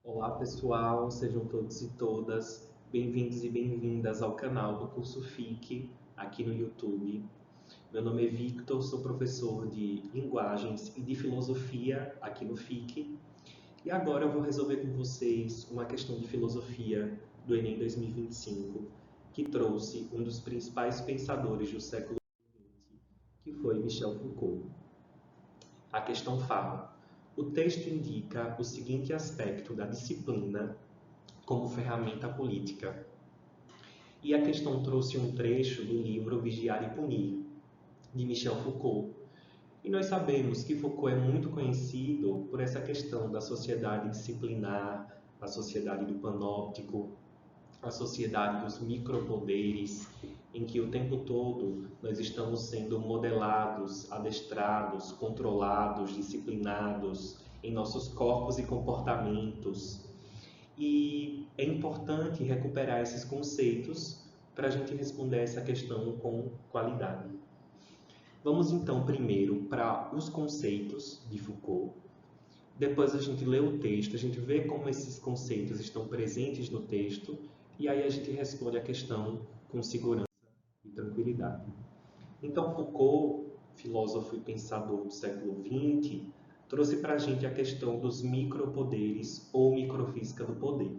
Olá pessoal, sejam todos e todas bem-vindos e bem-vindas ao canal do curso FIC aqui no YouTube. Meu nome é Victor, sou professor de Linguagens e de Filosofia aqui no FIC. E agora eu vou resolver com vocês uma questão de filosofia do Enem 2025, que trouxe um dos principais pensadores do século XX, que foi Michel Foucault. A questão fala: o texto indica o seguinte aspecto da disciplina como ferramenta política. E a questão trouxe um trecho do livro Vigiar e Punir, de Michel Foucault. E nós sabemos que Foucault é muito conhecido por essa questão da sociedade disciplinar, a sociedade do panóptico, a sociedade dos micropoderes, em que o tempo todo nós estamos sendo modelados, adestrados, controlados, disciplinados em nossos corpos e comportamentos. E é importante recuperar esses conceitos para a gente responder essa questão com qualidade. Vamos então primeiro para os conceitos de Foucault. Depois a gente lê o texto, a gente vê como esses conceitos estão presentes no texto e aí a gente responde a questão com segurança e tranquilidade. Então Foucault, filósofo e pensador do século XX, trouxe para a gente a questão dos micropoderes ou microfísica do poder.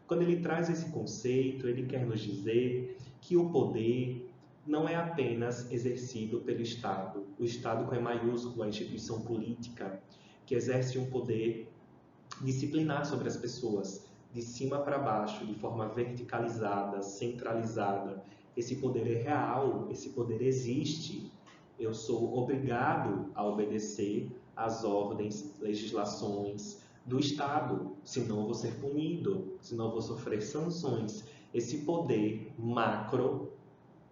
Quando ele traz esse conceito, ele quer nos dizer que o poder não é apenas exercido pelo Estado. O Estado com E maiúsculo, a instituição política, que exerce um poder disciplinar sobre as pessoas, de cima para baixo, de forma verticalizada, centralizada. Esse poder é real, esse poder existe. Eu sou obrigado a obedecer às ordens, legislações do Estado, senão eu vou ser punido, senão eu vou sofrer sanções. Esse poder macro,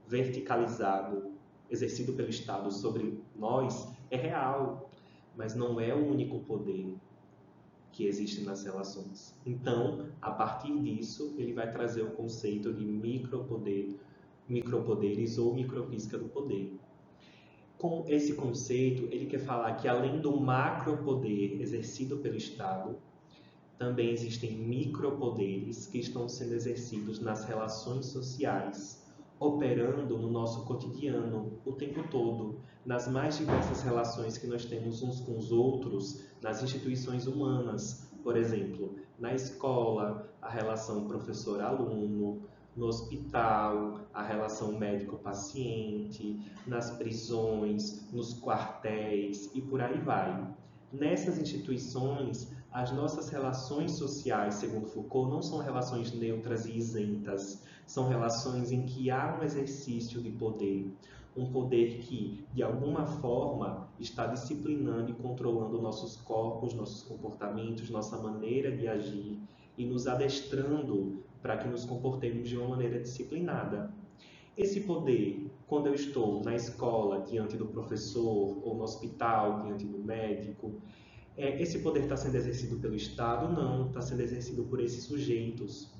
verticalizado, exercido pelo Estado sobre nós, é real, mas não é o único poder que existe nas relações. Então, a partir disso, ele vai trazer o conceito de micropoder, micropoderes ou microfísica do poder. Com esse conceito, ele quer falar que além do macropoder exercido pelo Estado, também existem micropoderes que estão sendo exercidos nas relações sociais, operando no nosso cotidiano o tempo todo, nas mais diversas relações que nós temos uns com os outros, nas instituições humanas, por exemplo, na escola, a relação professor-aluno, no hospital, a relação médico-paciente, nas prisões, nos quartéis e por aí vai. Nessas instituições, as nossas relações sociais, segundo Foucault, não são relações neutras e isentas, são relações em que há um exercício de poder, um poder que, de alguma forma, está disciplinando e controlando nossos corpos, nossos comportamentos, nossa maneira de agir e nos adestrando para que nos comportemos de uma maneira disciplinada. Esse poder, quando eu estou na escola, diante do professor, ou no hospital, diante do médico, esse poder está sendo exercido pelo Estado? Não, está sendo exercido por esses sujeitos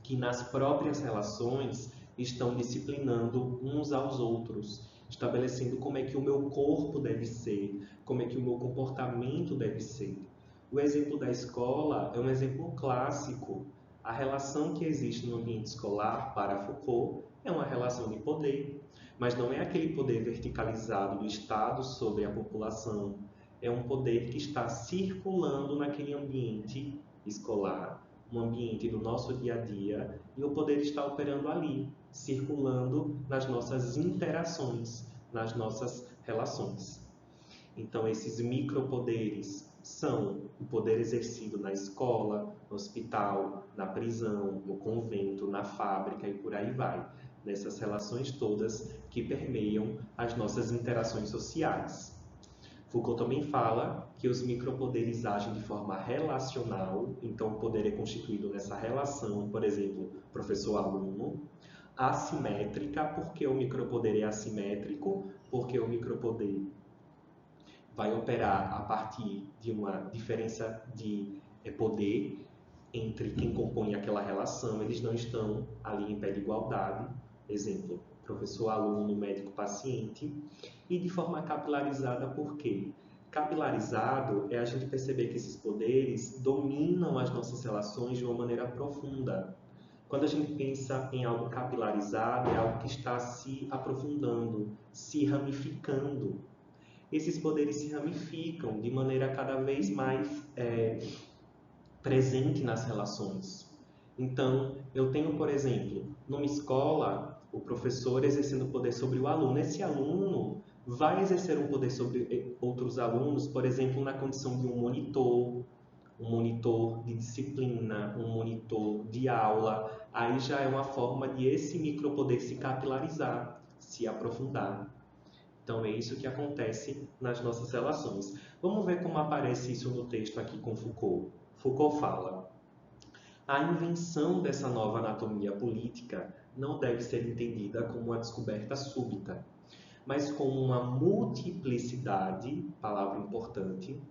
que nas próprias relações estão disciplinando uns aos outros, estabelecendo como é que o meu corpo deve ser, como é que o meu comportamento deve ser. O exemplo da escola é um exemplo clássico. A relação que existe no ambiente escolar, para Foucault, é uma relação de poder, mas não é aquele poder verticalizado do Estado sobre a população. É um poder que está circulando naquele ambiente escolar, um ambiente do nosso dia a dia, e o poder está operando ali, circulando nas nossas interações, nas nossas relações. Então, esses micropoderes são o poder exercido na escola, no hospital, na prisão, no convento, na fábrica e por aí vai. Nessas relações todas que permeiam as nossas interações sociais. Foucault também fala que os micropoderes agem de forma relacional, então o poder é constituído nessa relação, por exemplo, professor-aluno, assimétrica, porque o micropoder é assimétrico, porque o micropoder vai operar a partir de uma diferença de poder entre quem compõe aquela relação, eles não estão ali em pé de igualdade, exemplo, professor-aluno, médico-paciente, e de forma capilarizada, por quê? Capilarizado é a gente perceber que esses poderes dominam as nossas relações de uma maneira profunda. Quando a gente pensa em algo capilarizado, é algo que está se aprofundando, se ramificando. Esses poderes se ramificam de maneira cada vez mais presente nas relações. Então, eu tenho, por exemplo, numa escola, o professor exercendo poder sobre o aluno. Esse aluno vai exercer um poder sobre outros alunos, por exemplo, na condição de um monitor de disciplina, um monitor de aula. Aí já é uma forma de esse micropoder se capilarizar, se aprofundar. Então, é isso que acontece nas nossas relações. Vamos ver como aparece isso no texto aqui com Foucault. Foucault fala: a invenção dessa nova anatomia política não deve ser entendida como uma descoberta súbita, mas como uma multiplicidade, palavra importante,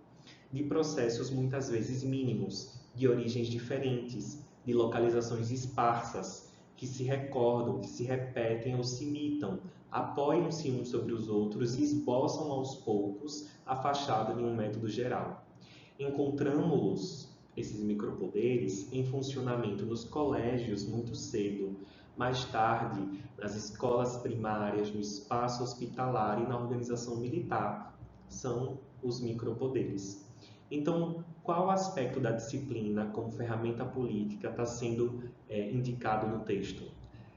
de processos muitas vezes mínimos, de origens diferentes, de localizações esparsas, que se recordam, que se repetem ou se imitam, apoiam-se uns sobre os outros e esboçam aos poucos a fachada de um método geral. Encontramos-los, esses micropoderes, em funcionamento nos colégios muito cedo, mais tarde nas escolas primárias, no espaço hospitalar e na organização militar. São os micropoderes. Então, qual aspecto da disciplina como ferramenta política está sendo indicado no texto?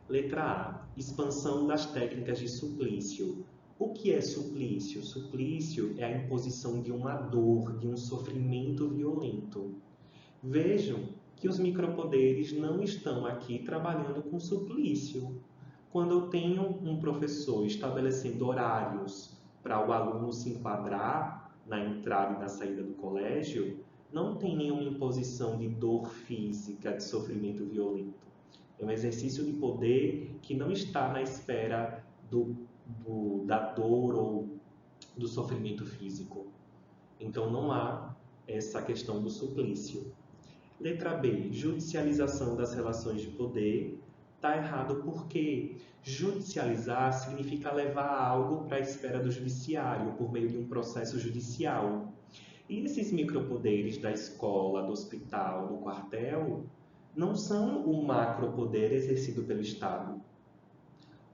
Letra A. Expansão das técnicas de suplício. O que é suplício? Suplício é a imposição de uma dor, de um sofrimento violento. Vejam que os micropoderes não estão aqui trabalhando com suplício. Quando eu tenho um professor estabelecendo horários para o aluno se enquadrar na entrada e na saída do colégio, não tem nenhuma imposição de dor física, de sofrimento violento. É um exercício de poder que não está na esfera da dor ou do sofrimento físico. Então não há essa questão do suplício. Letra B, judicialização das relações de poder. Está errado porque judicializar significa levar algo para a esfera do judiciário por meio de um processo judicial. E esses micropoderes da escola, do hospital, do quartel, não são o macropoder exercido pelo Estado.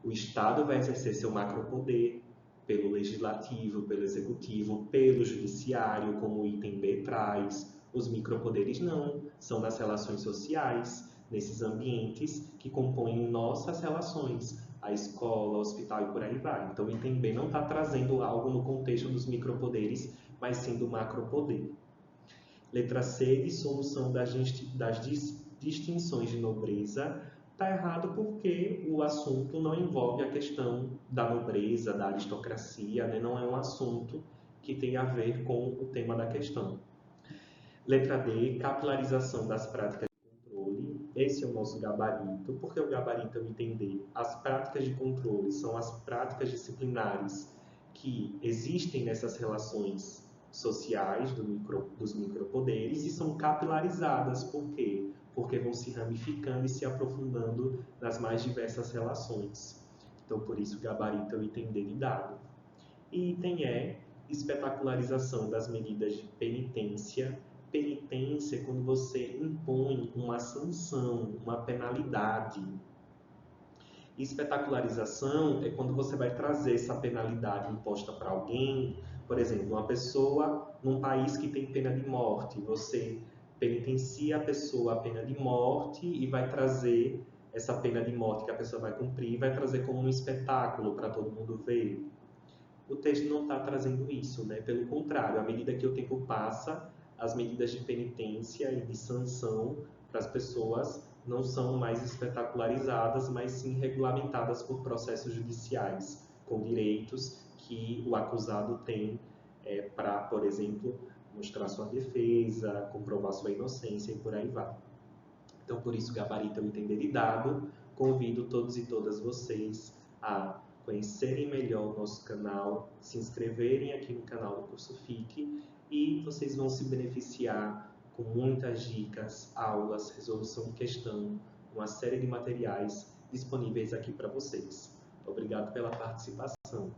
O Estado vai exercer seu macropoder pelo legislativo, pelo executivo, pelo judiciário, como o item B traz. Os micropoderes não, são nas relações sociais, nesses ambientes que compõem nossas relações, a escola, o hospital e por aí vai. Então, o item B não está trazendo algo no contexto dos micropoderes, mas sim do macropoder. Letra C, dissolução das distinções de nobreza. Está errado porque o assunto não envolve a questão da nobreza, da aristocracia, né? Não é um assunto que tem a ver com o tema da questão. Letra D, capilarização das práticas de controle. Esse é o nosso gabarito. Por que o gabarito é o entender? As práticas de controle são as práticas disciplinares que existem nessas relações sociais dos micropoderes e são capilarizadas. Por quê? Porque vão se ramificando e se aprofundando nas mais diversas relações. Então, por isso, o gabarito é o entender de dado. E item E, espetacularização das medidas de penitência. Penitência é quando você impõe uma sanção, uma penalidade. Espetacularização é quando você vai trazer essa penalidade imposta para alguém. Por exemplo, uma pessoa num país que tem pena de morte, você penitencia a pessoa a pena de morte e vai trazer essa pena de morte que a pessoa vai cumprir, vai trazer como um espetáculo para todo mundo ver. O texto não está trazendo isso, né? Pelo contrário, à medida que o tempo passa, as medidas de penitência e de sanção para as pessoas não são mais espetacularizadas, mas sim regulamentadas por processos judiciais, com direitos que o acusado tem para, por exemplo, mostrar sua defesa, comprovar sua inocência e por aí vai. Então, por isso, gabarito é o entender de dado. Convido todos e todas vocês a conhecerem melhor o nosso canal, se inscreverem aqui no canal do Curso FIC e vocês vão se beneficiar com muitas dicas, aulas, resolução de questão, uma série de materiais disponíveis aqui para vocês. Obrigado pela participação.